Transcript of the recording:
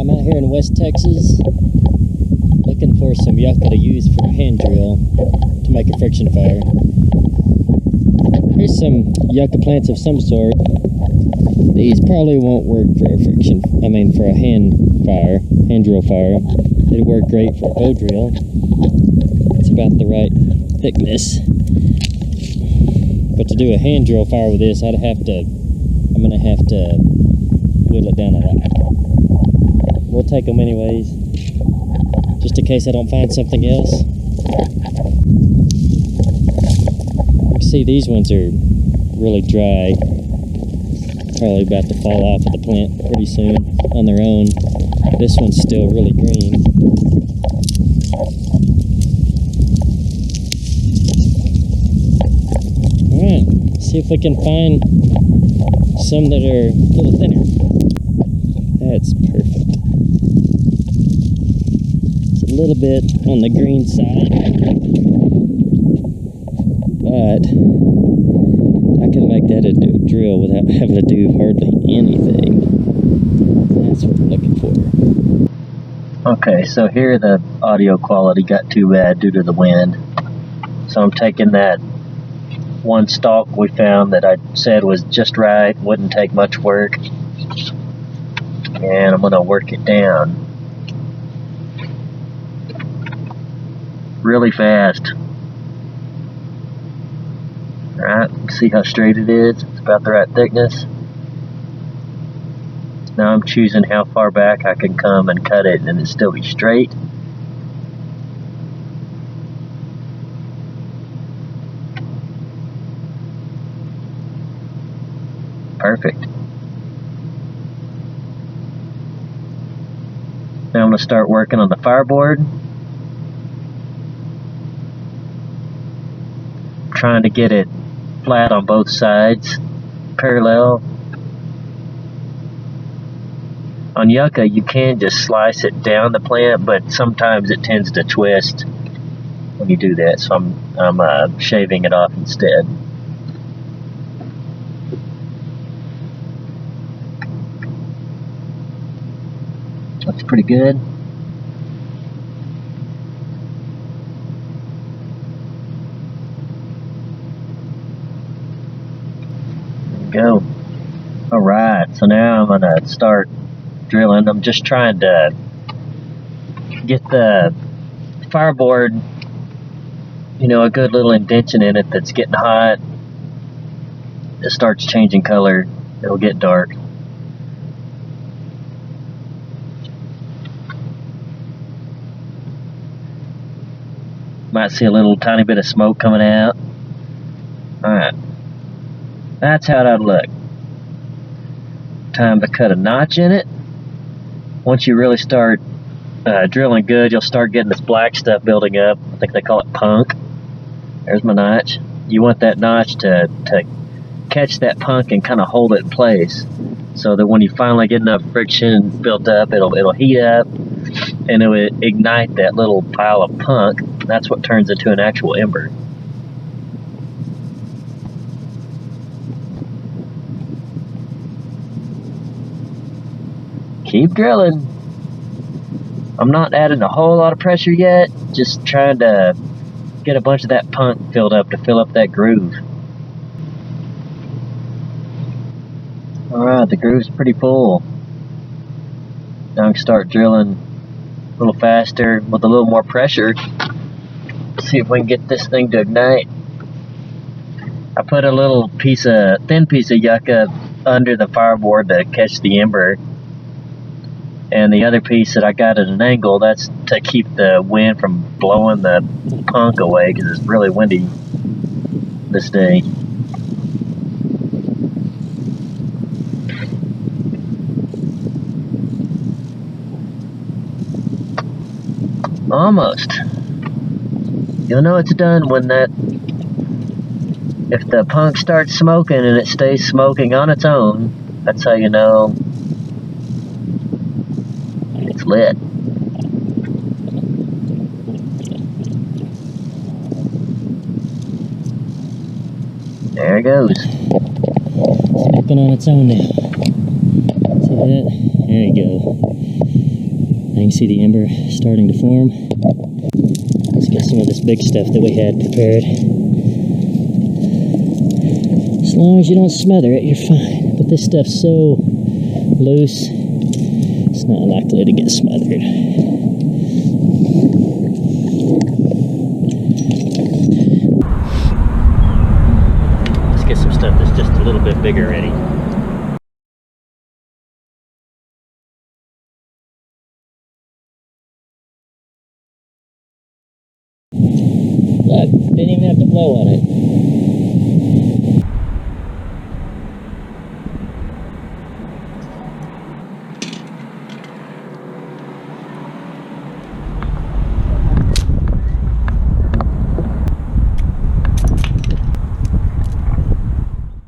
I'm out here in West Texas looking for some yucca to use for a hand drill to make a friction fire. Here's some yucca plants of some sort. These probably won't work for a for a hand drill fire. They'd work great for a bow drill. It's about the right thickness. But to do a hand drill fire with this, I'm gonna have to whittle it down a lot. We'll take them anyways, just in case I don't find something else. You can see these ones are really dry. Probably about to fall off of the plant pretty soon on their own. This one's still really green. Alright, see if we can find some that are a little thinner. That's perfect. It's a little bit on the green side, but I can make that a drill without having to do hardly anything. That's what we're looking for. Okay, so here the audio quality got too bad due to the wind. So I'm taking that one stalk we found that I said was just right, wouldn't take much work, and I'm going to work it down really fast. Alright, see how straight it is? It's about the right thickness. Now I'm choosing how far back I can come and cut it and it still be straight. Perfect. Now I'm going to start working on the fireboard. Trying to get it flat on both sides, parallel. On yucca, you can just slice it down the plant, but sometimes it tends to twist when you do that, so I'm shaving it off instead. Looks pretty good. Go. Alright, so now I'm gonna start drilling. I'm just trying to get the fireboard, a good little indentation in it that's getting hot. It starts changing color, it'll get dark. Might see a little tiny bit of smoke coming out. Alright. That's how that would look. Time to cut a notch in it. Once you really start drilling good, you'll start getting this black stuff building up. I think they call it punk. There's my notch. You want that notch to catch that punk and kind of hold it in place, so that when you finally get enough friction built up, it'll heat up and it will ignite that little pile of punk. That's what turns into an actual ember. Keep drilling. I'm not adding a whole lot of pressure yet, just trying to get a bunch of that punk filled up to fill up that groove. Alright, the groove's pretty full. Now I can start drilling a little faster with a little more pressure. See if we can get this thing to ignite. I put a little thin piece of yucca under the fireboard to catch the ember. And the other piece that I got at an angle, that's to keep the wind from blowing the punk away, because it's really windy this day. Almost. You'll know it's done when if the punk starts smoking and it stays smoking on its own, that's how you know it's lit. There it goes. Smoking on its own now. See that? There you go. you can see the ember starting to form. Let's get some of this big stuff that we had prepared. As long as you don't smother it, you're fine. But this stuff's so loose, it's not likely to get smothered. Let's get some stuff that's just a little bit bigger ready. Look, didn't even have to blow on it.